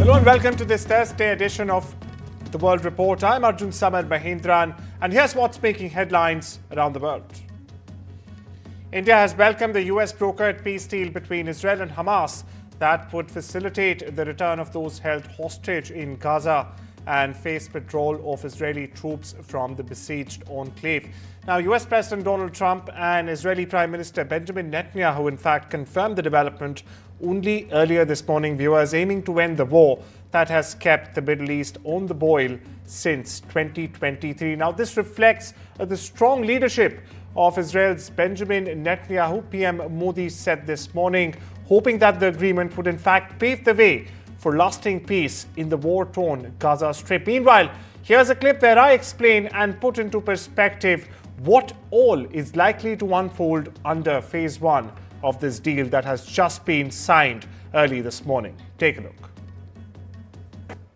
Hello and welcome to this Thursday edition of The World Report. I'm Arjun Samad Mahindran, and here's what's making headlines around the world. India has welcomed the US brokered peace deal between Israel and Hamas that would facilitate the return of those held hostage in Gaza and face withdrawal of Israeli troops from the besieged enclave. Now, US President Donald Trump and Israeli Prime Minister Benjamin Netanyahu, in fact, confirmed the development only earlier this morning, viewers, aiming to end the war that has kept the Middle East on the boil since 2023. Now, this reflects the strong leadership of Israel's Benjamin Netanyahu. PM Modi said this morning, hoping that the agreement would in fact pave the way for lasting peace in the war-torn Gaza Strip. Meanwhile, here's a clip where I explain and put into perspective what all is likely to unfold under phase one of this deal that has just been signed early this morning. Take a look.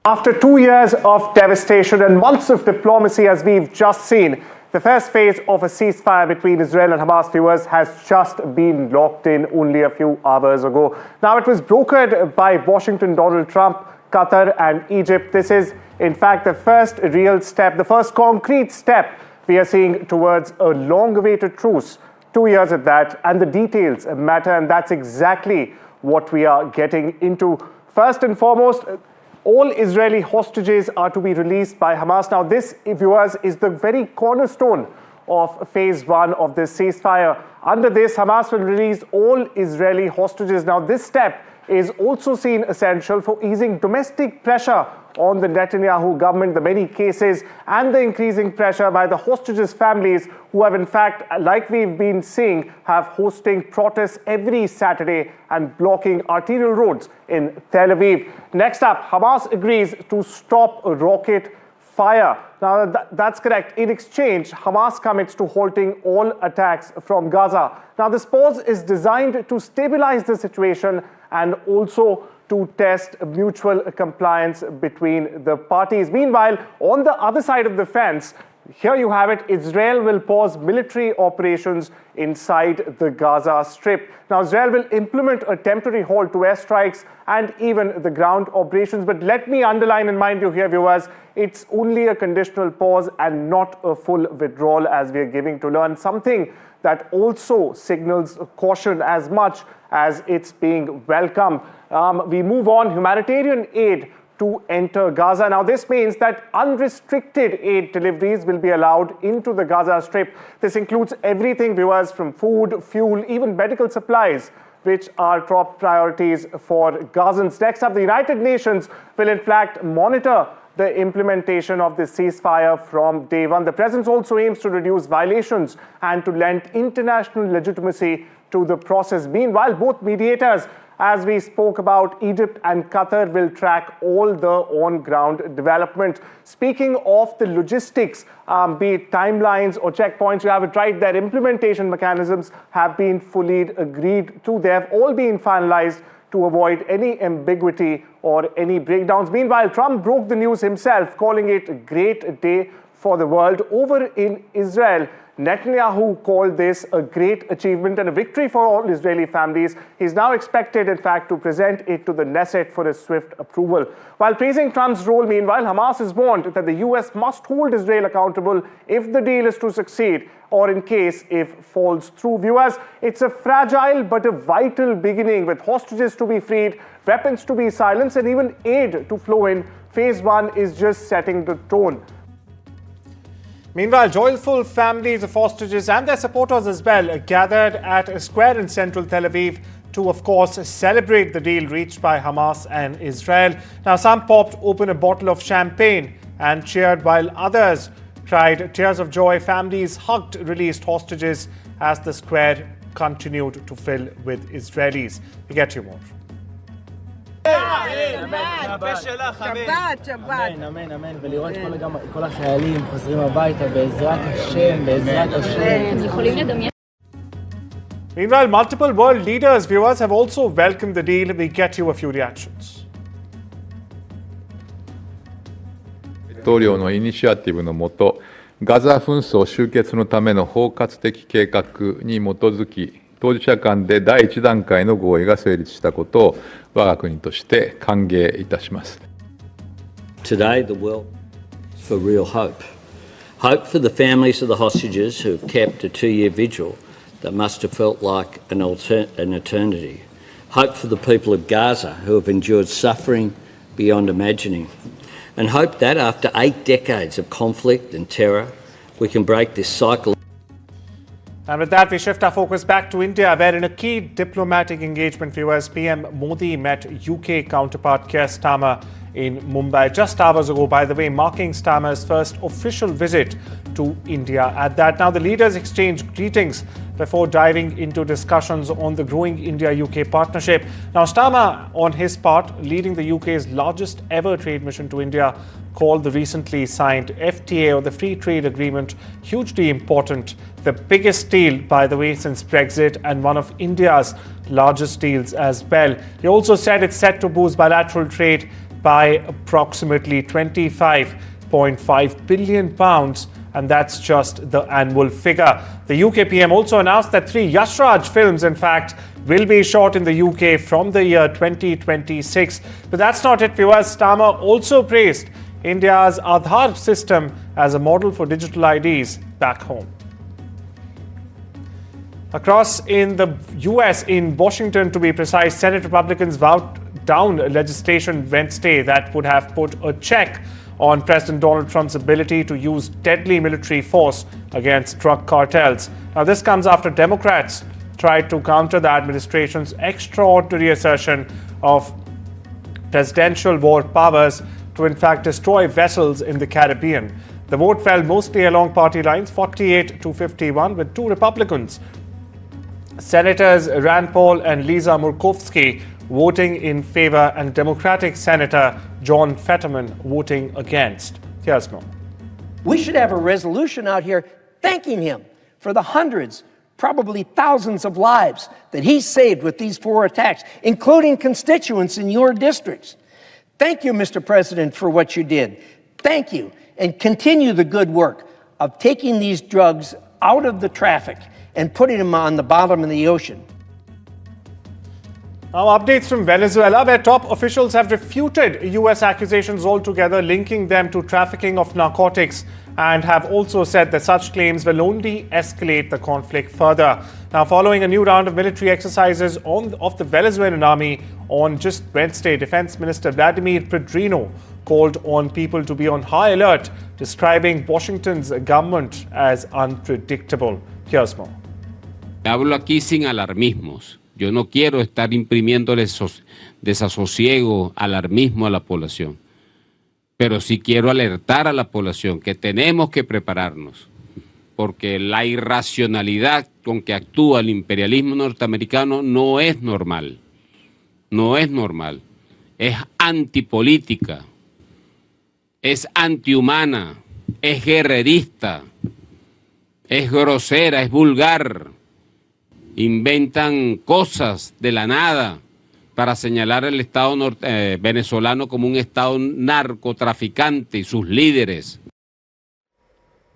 After 2 years of devastation and months of diplomacy, as we've just seen, the first phase of a ceasefire between Israel and Hamas, viewers, has just been locked in only a few hours ago. Now, it was brokered by Washington, Donald Trump, Qatar and Egypt. This is, in fact, the first real step, the first concrete step we are seeing towards a long-awaited truce. 2 years at that, and the details matter, and that's exactly what we are getting into. First and foremost, all Israeli hostages are to be released by Hamas. Now, this, viewers, is the very cornerstone of phase one of this ceasefire. Under this, Hamas will release all Israeli hostages. Now, this step is also seen essential for easing domestic pressure on the Netanyahu government, the many cases and the increasing pressure by the hostages' families who have, in fact, like we've been seeing, have hosting protests every Saturday and blocking arterial roads in Tel Aviv. Next up, Hamas agrees to stop a rocket fire. Now, that's correct. In exchange, Hamas commits to halting all attacks from Gaza. Now, this pause is designed to stabilize the situation and also to test mutual compliance between the parties. Meanwhile, on the other side of the fence, here you have it, Israel will pause military operations inside the Gaza Strip. Now, Israel will implement a temporary halt to airstrikes and even the ground operations. But let me underline and mind you here, viewers, it's only a conditional pause and not a full withdrawal, as we are giving to learn. Something that also signals caution as much as it's being welcome. We move on. Humanitarian aid to enter Gaza. Now, this means that unrestricted aid deliveries will be allowed into the Gaza Strip. This includes everything, viewers, from food, fuel, even medical supplies, which are top priorities for Gazans. Next up, the United Nations will in fact monitor the implementation of the ceasefire from day one. The presence also aims to reduce violations and to lend international legitimacy to the process. Meanwhile, both mediators, as we spoke about, Egypt and Qatar, will track all the on-ground development. Speaking of the logistics, be it timelines or checkpoints, you have it right there. Implementation mechanisms have been fully agreed to. They have all been finalized to avoid any ambiguity or any breakdowns. Meanwhile, Trump broke the news himself, calling it a great day for the world. Over in Israel, Netanyahu called this a great achievement and a victory for all Israeli families. He's now expected, in fact, to present it to the Knesset for a swift approval. While praising Trump's role, meanwhile, Hamas has warned that the US must hold Israel accountable if the deal is to succeed, or in case if falls through. Viewers, it's a fragile but a vital beginning, with hostages to be freed, weapons to be silenced, and even aid to flow in. Phase one is just setting the tone. Meanwhile, joyful families of hostages and their supporters as well gathered at a square in central Tel Aviv to, of course, celebrate the deal reached by Hamas and Israel. Now, some popped open a bottle of champagne and cheered, while others cried tears of joy. Families hugged released hostages as the square continued to fill with Israelis. We get you more. שבת. אמן, אמן, ולראות כל החיילים חוזרים הביתה בעזרת השם, בעזרת השם. יכולים לדמיין. Meanwhile, multiple world leaders, viewers, have also welcomed the deal. We get you a few reactions. 大統領のイニシアティブのもと、ガザ紛争終結のための包括的計画に基づき、当事者間で第一段階の合意が成立したことを我が国として歓迎いたします。Today, the world is for real hope. Hope for the families of the hostages who have kept a 2-year vigil that must have felt like an eternity. Hope for the people of Gaza who have endured suffering beyond imagining. And hope that after 8 decades of conflict and terror, we can break this cycle. And with that, we shift our focus back to India, where in a key diplomatic engagement, viewers, PM Modi met UK counterpart Keir Starmer in Mumbai just hours ago, by the way, marking Starmer's first official visit to India. At that, now the leaders exchanged greetings before diving into discussions on the growing India-UK partnership. Now, Starmer, on his part, leading the UK's largest ever trade mission to India, called the recently signed FTA, or the Free Trade Agreement, hugely important. The biggest deal, by the way, since Brexit, and one of India's largest deals as well. He also said it's set to boost bilateral trade by approximately £25.5 billion, and that's just the annual figure. The UK PM also announced that 3 Yash Raj films, in fact, will be shot in the UK from the year 2026. But that's not it, viewers. Starmer also praised India's Aadhaar system as a model for digital IDs back home. Across in the US, in Washington to be precise, Senate Republicans vowed down legislation Wednesday that would have put a check on President Donald Trump's ability to use deadly military force against drug cartels. Now, this comes after Democrats tried to counter the administration's extraordinary assertion of presidential war powers to in fact destroy vessels in the Caribbean. The vote fell mostly along party lines, 48-51, with 2 Republicans, Senators Rand Paul and Lisa Murkowski, voting in favor, and Democratic Senator John Fetterman voting against. Here's more. We should have a resolution out here thanking him for the hundreds, probably thousands of lives that he saved with these 4 attacks, including constituents in your districts. Thank you, Mr. President, for what you did. Thank you, and continue the good work of taking these drugs out of the traffic and putting them on the bottom of the ocean. Now, updates from Venezuela, where top officials have refuted US accusations altogether, linking them to trafficking of narcotics, and have also said that such claims will only escalate the conflict further. Now, following a new round of military exercises of the Venezuelan army on just Wednesday, Defense Minister Vladimir Pedrino called on people to be on high alert, describing Washington's government as unpredictable. Here's more. Hablo aquí sin alarmismos. Yo no quiero estar imprimiéndole desasosiego, alarmismo a la población. Pero sí quiero alertar a la población que tenemos que prepararnos, porque la irracionalidad con que actúa el imperialismo norteamericano no es normal. No es normal. Es antipolítica, es antihumana, es guerrerista, es grosera, es vulgar. Inventan cosas de la nada para señalar al Estado venezolano como un Estado narcotraficante y sus líderes.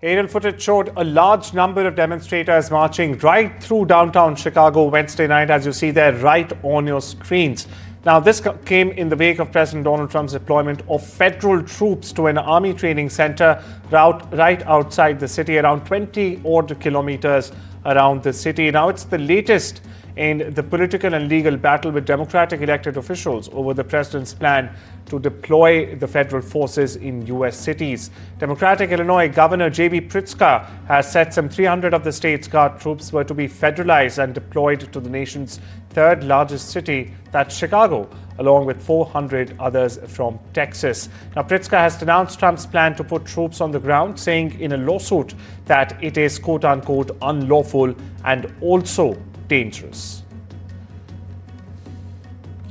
Aerial footage showed a large number of demonstrators marching right through downtown Chicago Wednesday night, as you see there right on your screens. Now, this came in the wake of President Donald Trump's deployment of federal troops to an army training center right outside the city, around 20-odd kilometers around the city. Now, it's the latest in the political and legal battle with Democratic elected officials over the president's plan to deploy the federal forces in U.S. cities. Democratic Illinois Governor J.B. Pritzker has said some 300 of the state's guard troops were to be federalized and deployed to the nation's 3rd largest city, that's Chicago, along with 400 others from Texas. Now, Pritzker has denounced Trump's plan to put troops on the ground, saying in a lawsuit that it is quote-unquote unlawful and also dangerous.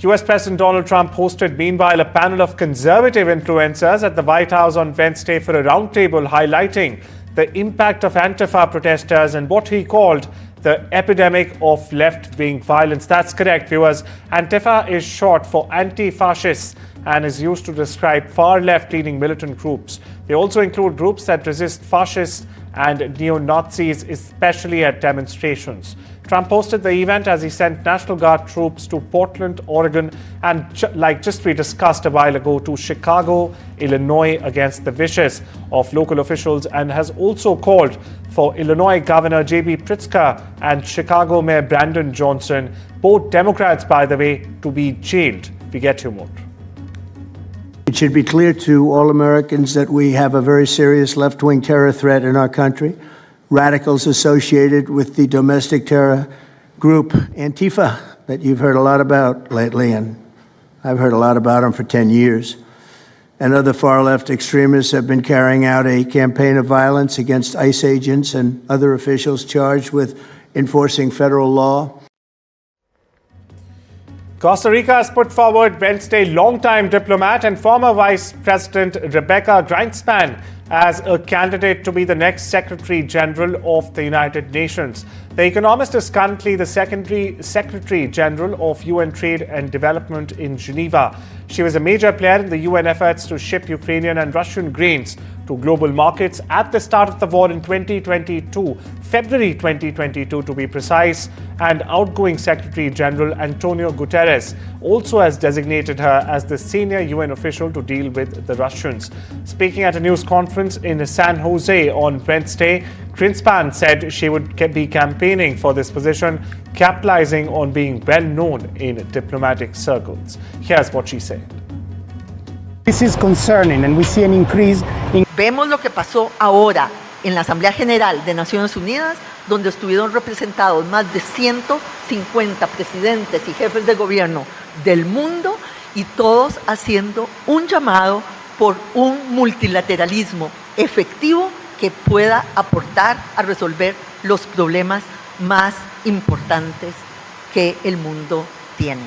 US President Donald Trump hosted, meanwhile, a panel of conservative influencers at the White House on Wednesday for a roundtable highlighting the impact of Antifa protesters and what he called the epidemic of left-wing violence. That's correct, viewers. Antifa is short for anti-fascists and is used to describe far-left-leaning militant groups. They also include groups that resist fascists and neo-Nazis, especially at demonstrations. Trump hosted the event as he sent National Guard troops to Portland, Oregon, and like just we discussed a while ago, to Chicago, Illinois, against the wishes of local officials, and has also called for Illinois Governor J.B. Pritzker and Chicago Mayor Brandon Johnson, both Democrats, by the way, to be jailed. We get you more. It should be clear to all Americans that we have a very serious left-wing terror threat in our country. Radicals associated with the domestic terror group Antifa that you've heard a lot about lately, and I've heard a lot about them for 10 years. And other far-left extremists have been carrying out a campaign of violence against ICE agents and other officials charged with enforcing federal law. Costa Rica has put forward Wednesday longtime diplomat and former Vice President Rebecca Grynspan as a candidate to be the next Secretary General of the United Nations. The Economist is currently the Secretary General of UN Trade and Development in Geneva. She was a major player in the UN efforts to ship Ukrainian and Russian grains to global markets at the start of the war in 2022, February 2022 to be precise, and outgoing Secretary General Antonio Guterres also has designated her as the senior UN official to deal with the Russians. Speaking at a news conference in San Jose on Wednesday, Grynspan said she would be campaigning for this position, capitalizing on being well known in diplomatic circles. Here's what she said. This is concerning, and we see an increase in... Vemos lo que pasó ahora en la Asamblea General de Naciones Unidas, donde estuvieron representados más de 150 presidentes y jefes de gobierno del mundo, y todos haciendo un llamado por un multilateralismo efectivo que pueda aportar a resolver los problemas más importantes que el mundo tiene.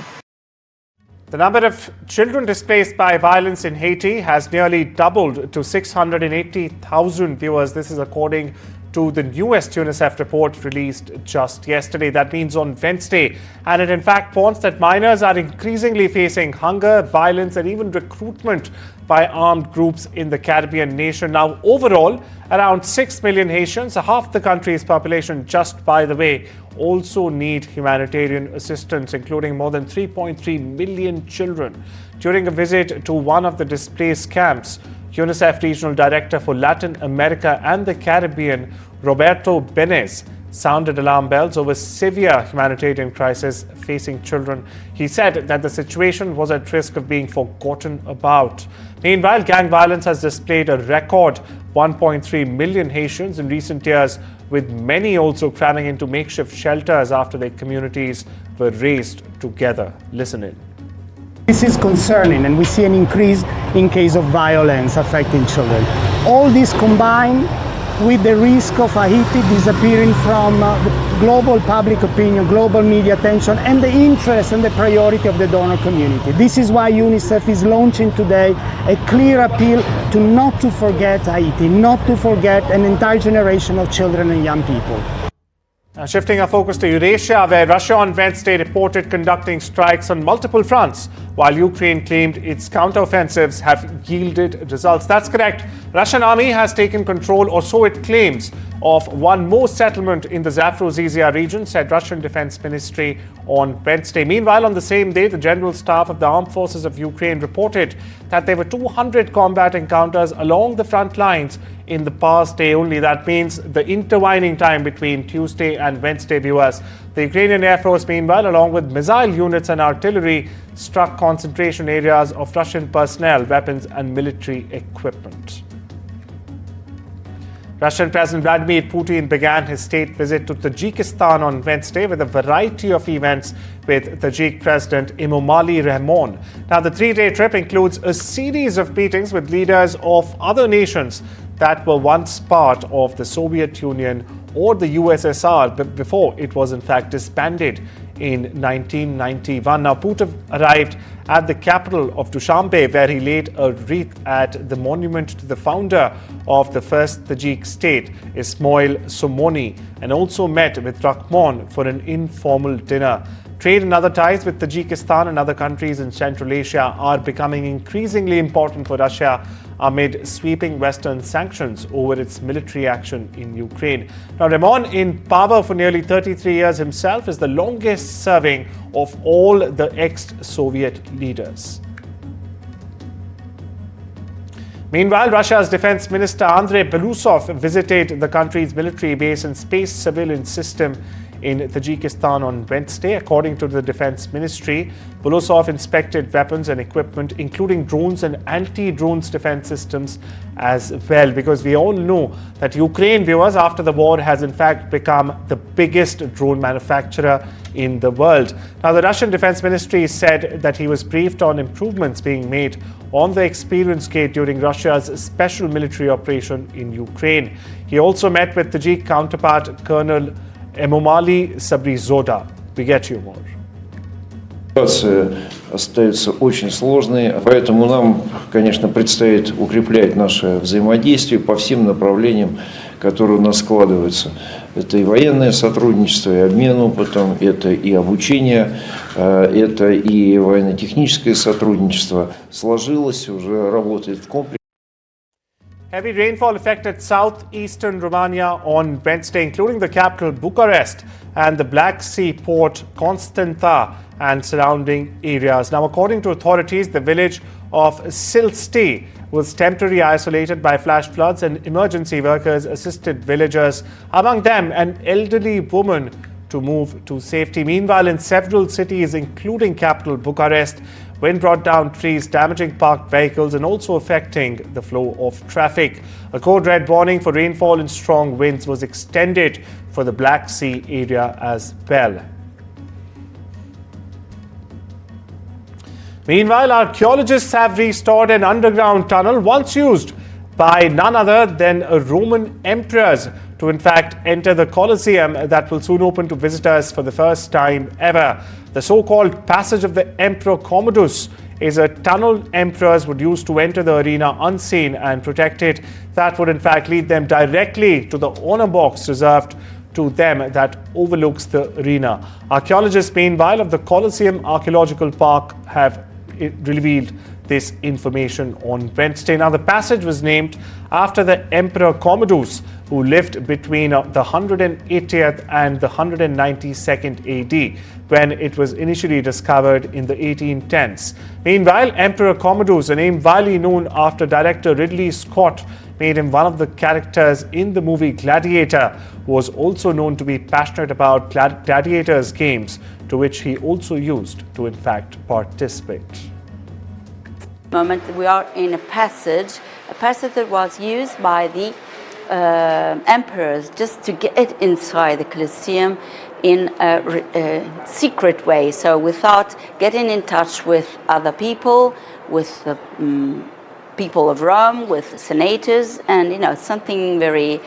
The number of children displaced by violence in Haiti has nearly doubled to 680,000 viewers. This is according to the newest UNICEF report released just yesterday. That means on Wednesday. And it in fact points that minors are increasingly facing hunger, violence, and even recruitment by armed groups in the Caribbean nation. Now, overall, around 6 million Haitians, half the country's population, just by the way, also need humanitarian assistance, including more than 3.3 million children. During a visit to one of the displaced camps, UNICEF Regional Director for Latin America and the Caribbean, Roberto Benez, sounded alarm bells over severe humanitarian crisis facing children. He said that the situation was at risk of being forgotten about. Meanwhile, gang violence has displayed a record 1.3 million Haitians in recent years, with many also cramming into makeshift shelters after their communities were razed together. Listen in. This is concerning, and we see an increase in case of violence affecting children. All this combined with the risk of Haiti disappearing from the global public opinion, global media attention, and the interest and the priority of the donor community. This is why UNICEF is launching today a clear appeal to not to forget Haiti, not to forget an entire generation of children and young people. Now shifting our focus to Eurasia, where Russia on Wednesday reported conducting strikes on multiple fronts, while Ukraine claimed its counteroffensives have yielded results. That's correct. Russian army has taken control, or so it claims, of one more settlement in the Zaporozhye region, said Russian Defense Ministry on Wednesday. Meanwhile, on the same day, the General Staff of the Armed Forces of Ukraine reported that there were 200 combat encounters along the front lines in the past day only. That means the intervening time between Tuesday and Wednesday, viewers. The Ukrainian Air Force, meanwhile, along with missile units and artillery, struck concentration areas of Russian personnel, weapons and military equipment. Russian President Vladimir Putin began his state visit to Tajikistan on Wednesday with a variety of events with Tajik President Emomali Rahmon. Now, the three-day trip includes a series of meetings with leaders of other nations that were once part of the Soviet Union or the USSR before it was in fact disbanded in 1991. Now, Putin arrived at the capital of Dushanbe, where he laid a wreath at the monument to the founder of the first Tajik state, Ismail Somoni, and also met with Rahmon for an informal dinner. Trade and other ties with Tajikistan and other countries in Central Asia are becoming increasingly important for Russia amid sweeping Western sanctions over its military action in Ukraine. Now, Ramon, in power for nearly 33 years himself, is the longest serving of all the ex-Soviet leaders. Meanwhile, Russia's Defense Minister Andrei Belousov visited the country's military base and space surveillance system in Tajikistan on Wednesday. According to the Defense Ministry, Belousov inspected weapons and equipment, including drones and anti-drones defense systems as well, because we all know that Ukraine, viewers, after the war has in fact become the biggest drone manufacturer in the world. Now, the Russian Defense Ministry said that he was briefed on improvements being made on the experience gate during Russia's special military operation in Ukraine. He also met with Tajik counterpart Colonel Emomali Sabrizodeh. We get you more. Ситуация остается очень сложной, поэтому нам, конечно, предстоит укреплять наше взаимодействие по всем направлениям, которые у нас складываются. Это и военное сотрудничество, и обмен опытом, это и обучение, это и военно-техническое сотрудничество. Сложилось, уже работает в комплексе. Heavy rainfall affected southeastern Romania on Wednesday, including the capital Bucharest and the Black Sea port Constanța and surrounding areas. Now, according to authorities, the village of Silsti was temporarily isolated by flash floods, and emergency workers assisted villagers, among them an elderly woman, to move to safety. Meanwhile, in several cities, including capital Bucharest, wind brought down trees, damaging parked vehicles and also affecting the flow of traffic. A code red warning for rainfall and strong winds was extended for the Black Sea area as well. Meanwhile, archaeologists have restored an underground tunnel once used by none other than Roman emperors to in fact enter the Colosseum that will soon open to visitors for the first time ever. The so-called Passage of the Emperor Commodus is a tunnel emperors would use to enter the arena unseen and protected. That would in fact lead them directly to the honor box reserved to them that overlooks the arena. Archaeologists, meanwhile, of the Colosseum Archaeological Park have revealed this information on Wednesday. Now, the passage was named after the Emperor Commodus, who lived between the 180th and the 192nd AD, when it was initially discovered in the 1810s. Meanwhile, Emperor Commodus, a name widely known after director Ridley Scott, made him one of the characters in the movie Gladiator, was also known to be passionate about gladiators games, to which he also used to in fact participate. Moment we are in a passage that was used by the emperors just to get inside the Colosseum in a secret way, so without getting in touch with other people, with the people of Rome, with senators, and something very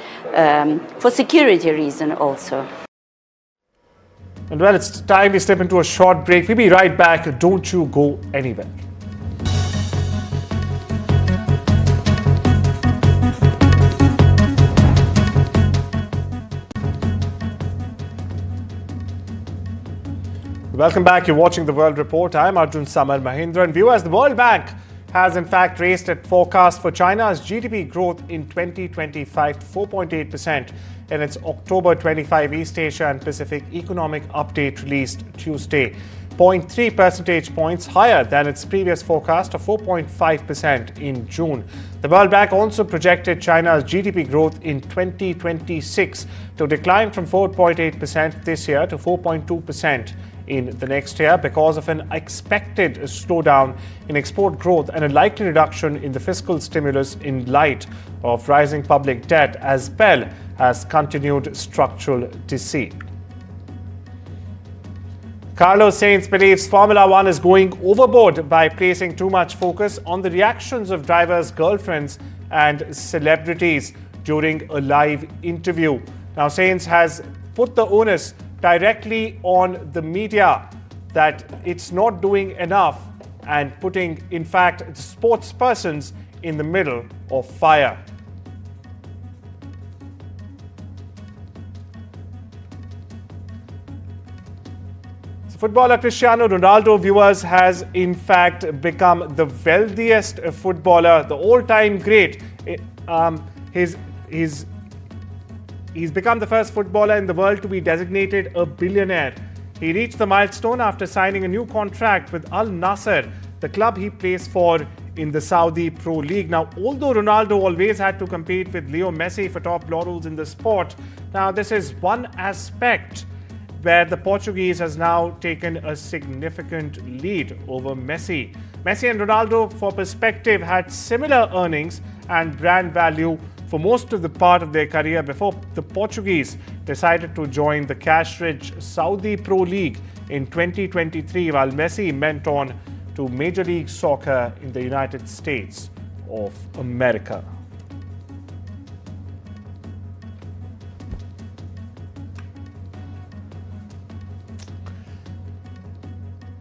for security reason also. And well, it's time we step into a short break. We'll be right back. Don't you go anywhere. Welcome back. You're watching the World Report. I'm Arjun Samar Mahindra. And viewers, the World Bank has in fact raised its forecast for China's GDP growth in 2025 to 4.8% in its October 25 East Asia and Pacific Economic Update released Tuesday, 0.3 percentage points higher than its previous forecast of 4.5% in June. The World Bank also projected China's GDP growth in 2026 to decline from 4.8% this year to 4.2% in the next year because of an expected slowdown in export growth and a likely reduction in the fiscal stimulus in light of rising public debt as well as continued structural deceit. Carlos Sainz believes Formula One is going overboard by placing too much focus on the reactions of drivers' girlfriends and celebrities during a live interview. Now, Sainz has put the onus directly on the media that it's not doing enough and putting, in fact, sports persons in the middle of fire. Footballer Cristiano Ronaldo, viewers, has in fact become the wealthiest footballer, the all-time great. He's become the first footballer in the world to be designated a billionaire. He reached the milestone after signing a new contract with Al Nassr, the club he plays for in the Saudi Pro League. Now, although Ronaldo always had to compete with Leo Messi for top laurels in the sport, now this is one aspect where the Portuguese has now taken a significant lead over Messi. Messi and Ronaldo, for perspective, had similar earnings and brand value for most of the part of their career before the Portuguese decided to join the cash-rich Saudi Pro League in 2023, while Messi went on to Major League Soccer in the United States of America.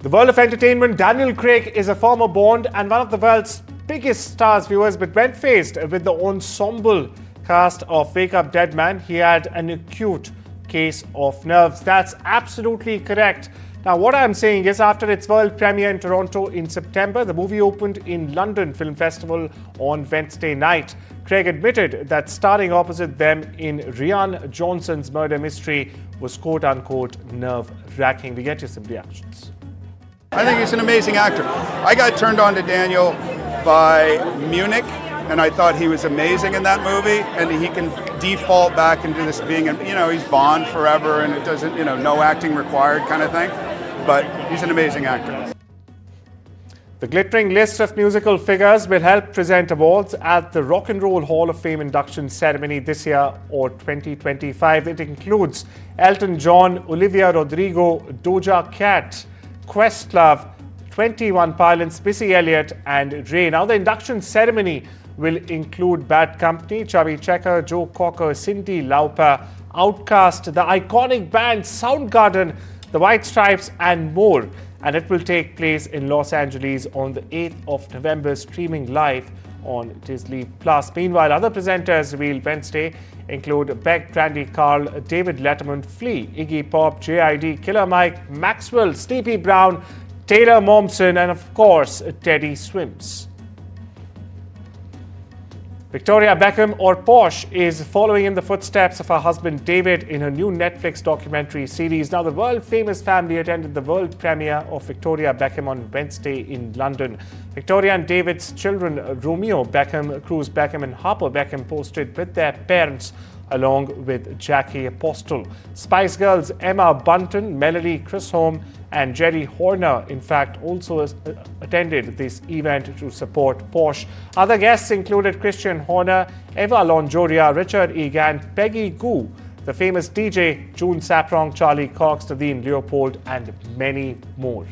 The world of entertainment, Daniel Craig is a former Bond and one of the world's biggest stars, viewers, but when faced with the ensemble cast of Wake Up Dead Man, he had an acute case of nerves. That's absolutely correct. Now, what I'm saying is, after its world premiere in Toronto in September, the movie opened in London Film Festival on Wednesday night. Craig admitted that starring opposite them in Rian Johnson's murder mystery was quote-unquote nerve-wracking. We get you some reactions. I think he's an amazing actor. I got turned on to Daniel by Munich, and I thought he was amazing in that movie, and he can default back into this being, he's Bond forever, and it doesn't, no acting required kind of thing, but he's an amazing actor. The glittering list of musical figures will help present awards at the Rock and Roll Hall of Fame induction ceremony this year or 2025. It includes Elton John, Olivia Rodrigo, Doja Cat, Questlove, 21 Pilots, Missy Elliott and Ray. Now, the induction ceremony will include Bad Company, Chubby Checker, Joe Cocker, Cyndi Lauper, Outkast, the iconic band Soundgarden, the White Stripes and more. And it will take place in Los Angeles on the 8th of November, streaming live on Disney+. Meanwhile, other presenters revealed Wednesday include Beck, Brandy Carl, David Letterman, Flea, Iggy Pop, JID, Killer Mike, Maxwell, Sleepy Brown, Taylor Momsen, and of course, Teddy Swims. Victoria Beckham, or Posh, is following in the footsteps of her husband David in her new Netflix documentary series. Now, the world-famous family attended the world premiere of Victoria Beckham on Wednesday in London. Victoria and David's children, Romeo Beckham, Cruz Beckham and Harper Beckham, posted with their parents along with Jackie Apostle. Spice Girls Emma Bunton, Melody Chisholm and Jerry Horner, in fact, also attended this event to support Posh. Other guests included Christian Horner, Eva Longoria, Richard Egan, Peggy Goo, the famous DJ, June Saprong, Charlie Cox, Nadine Leopold, and many more.